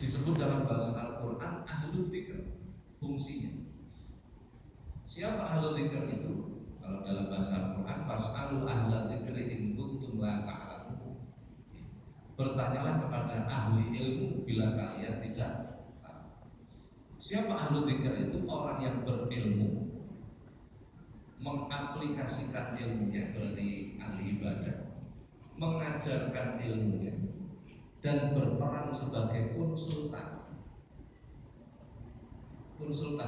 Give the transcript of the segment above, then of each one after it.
disebut dalam bahasa Al-Quran ahlul dzikr. Fungsinya siapa ahlul dzikr itu? Kalau dalam bahasa Al-Quran fas'alu ahla dzikri in kuntum la ta'lamun. Bertanyalah kepada ahli ilmu bila kalian tidak tahu. Siapa ahlul dzikr itu? Orang yang berilmu, mengaplikasikan ilmunya, berarti ahli ibadah, mengajarkan ilmunya, dan berperan sebagai konsultan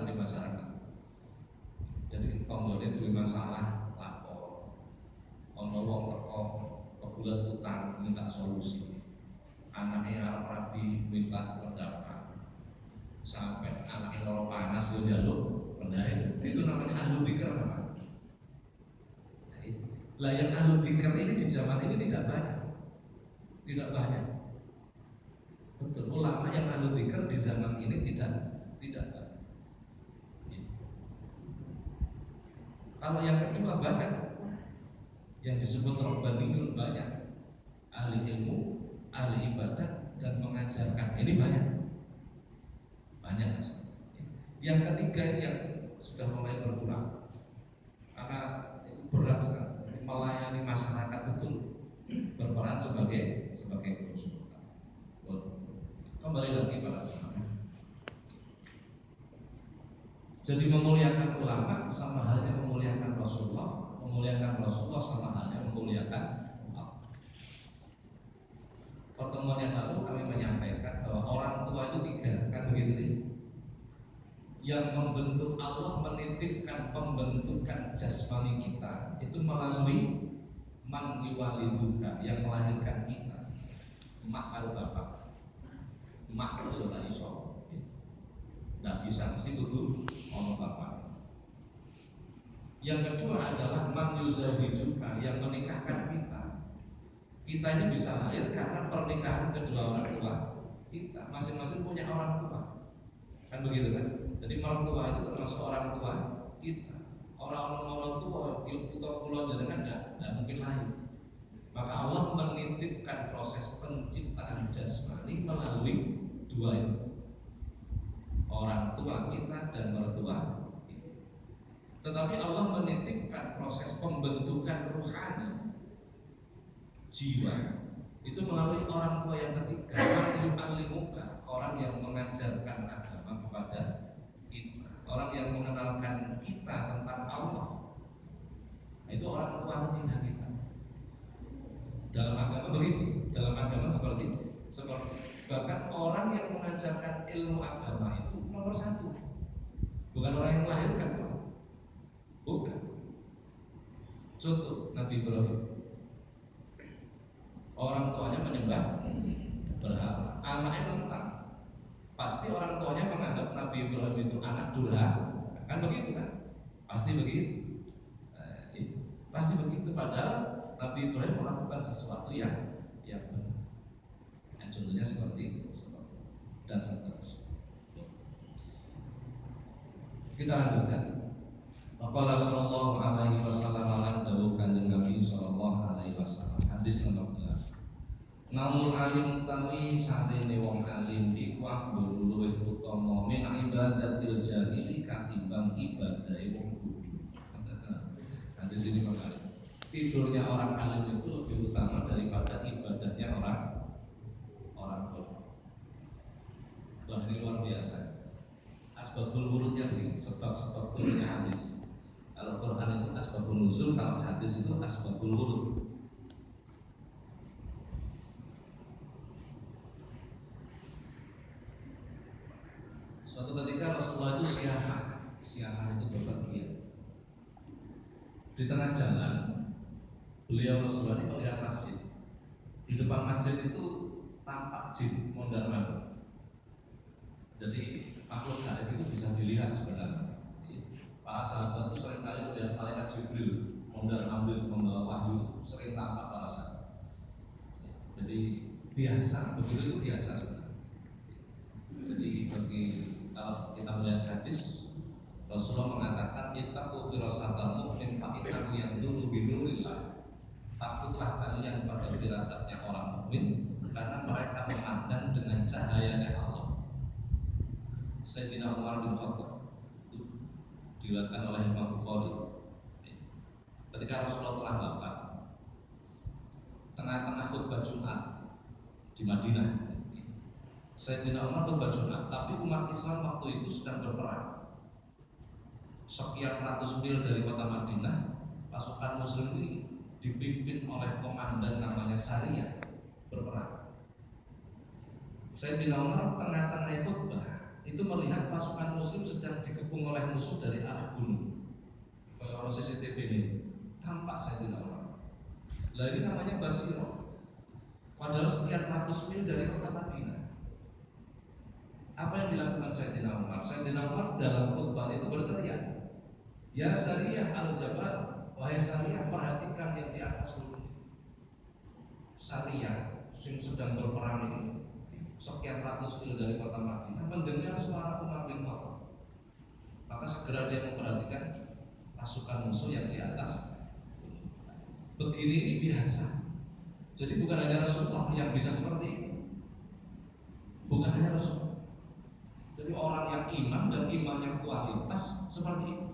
di masyarakat. Jadi konggone duwe masalah lapor, ono wong teko kebulet utang minta solusi, anaknya arep rabi minta pendapat, sampai anaknya loro panas yo njaluk pendapat. Itu namanya ahlul dzikr namanya. Lah yang ahlul dzikr ini di zaman ini tidak banyak. Betul, ulama yang ahlul dzikr di zaman ini tidak banyak. Kalau yang kedua banyak, yang disebut rabbaniyun banyak, ahli ilmu, ahli ibadah dan mengajarkan ini banyak. Yang ketiga ini yang sudah mulai berkurang karena itu berat sekali, melayani masyarakat betul, berperan sebagai konsultan. Kembali lagi pada semuanya. Jadi memuliakan ulama sama halnya memuliakan Rasulullah, sama halnya memuliakan Allah. Pertemuan yang lalu kami menyampaikan bahwa orang tua itu 3, kan begitu nih? Yang membentuk Allah, menitipkan pembentukan jasmani kita itu melalui man yuwaliduka, yang melahirkan kita, emak karo bapak. Emak itu tidak iso, tidak bisa, mesti kudu ono bapak. Yang kedua adalah man yuzawijuka, yang menikahkan kita. Kita ini bisa lahir karena pernikahan kedua orang tua kita, masing-masing punya orang tua, kan begitu kan? Jadi orang tua itu termasuk orang tua kita. Orang tua kita pulau jenengan tidak mungkin lahir. Maka Allah menitipkan proses penciptaan jasmani melalui 2 itu, orang tua kita dan mertua kita. Tetapi Allah menitipkan proses pembentukan rohani jiwa itu melalui orang tua yang ketiga, alimuka, orang yang mengajarkan agama kepada kita, orang yang mengenalkan kita tentang Allah. Itu orang tua ketiga kita. Dalam agama begitu, dalam agama seperti bahkan orang yang mengajarkan ilmu agama itu nomor 1, bukan orang yang melahirkan, bukan. Contoh Nabi Ibrahim, orang tuanya menyembah berhala, anaknya tentang, pasti orang tuanya menganggap Nabi Ibrahim itu anak durhaka, kan begitu kan? Pasti begitu. Pasti begitu. Padahal Nabi Ibrahim melakukan sesuatu yang benar. Contohnya seperti itu dan seterusnya. Kita lanjutkan. Maka Rasulullah alaihi wasallam dawuhkan Nabi sallallahu alaihi wasallam, hadis nomor 11. Namun alim utawi sarene wong alim iku akbar luwih utama min ibadatil jahili katimbang ibadahe wong kudu. Hadis ini menarik. Tidurnya orang alim itu lebih utama daripada ibadahnya orang bodoh. Wah, ini luar biasa. Asbabul wurudnya begini, sebab-sebab turunnya hadis. Kalau Quran itu asbabun nuzul, kalau hadis itu asbabul wurud. Suatu ketika Rasulullah itu siaha itu bepergian. Di tengah jalan, beliau Rasulullah ini melihat masjid. Di depan masjid itu tampak jin mondar-mandir. Jadi makhluk gaib itu bisa dilihat sebenarnya. Para sahabat itu sering kali melihat malaikat Jibril mondar-mandir membawa wahyu, sering tampak para sahabat. Jadi biasa, begitu itu biasa sebenarnya. Jadi bagi kalau kita melihat hadis, Rasulullah mengatakan ittaqu firasatal mu'min fa innahu yanzuru bi nurillah. Takutlah kalian pada firasatnya orang mukmin karena mereka memandang dengan cahayanya Allah. Sayyidina Umar bin Khattab, diriwayatkan oleh Imam Bukhari. Ketika Rasulullah telah wafat, tengah-tengah khutbah Jumat di Madinah, Sayyidina Umar khutbah Jumat, tapi umat Islam waktu itu sedang berperang. Sekian ratus mil dari kota Madinah, pasukan Muslim ini dipimpin oleh komandan namanya Sariyah berperang. Sayyidina Umar tengah-tengah khutbah itu melihat pasukan Muslim sedang dikepung oleh musuh dari arah gunung. Kalau CCTV ini tampak Sayyidina Umar. Lah ini namanya Basiro. Padahal sekian ratus mil dari kota Madinah. Apa yang dilakukan Sayyidina Umar? Sayyidina Umar dalam khutbah itu berteriak, "Ya Sariyah al-Jabal, wahai Sariyah, perhatikan yang di atas gunung." Sariyah yang sedang berperang ini sekian ratus mil dari kota Madinah mendengar suara Umar bin Khattab, maka segera dia memperhatikan pasukan musuh yang di atas. Begini ini biasa. Jadi bukan hanya Rasulullah yang bisa seperti itu. Bukan hanya Rasulullah. Jadi orang yang imam dan imam yang kualitas seperti itu.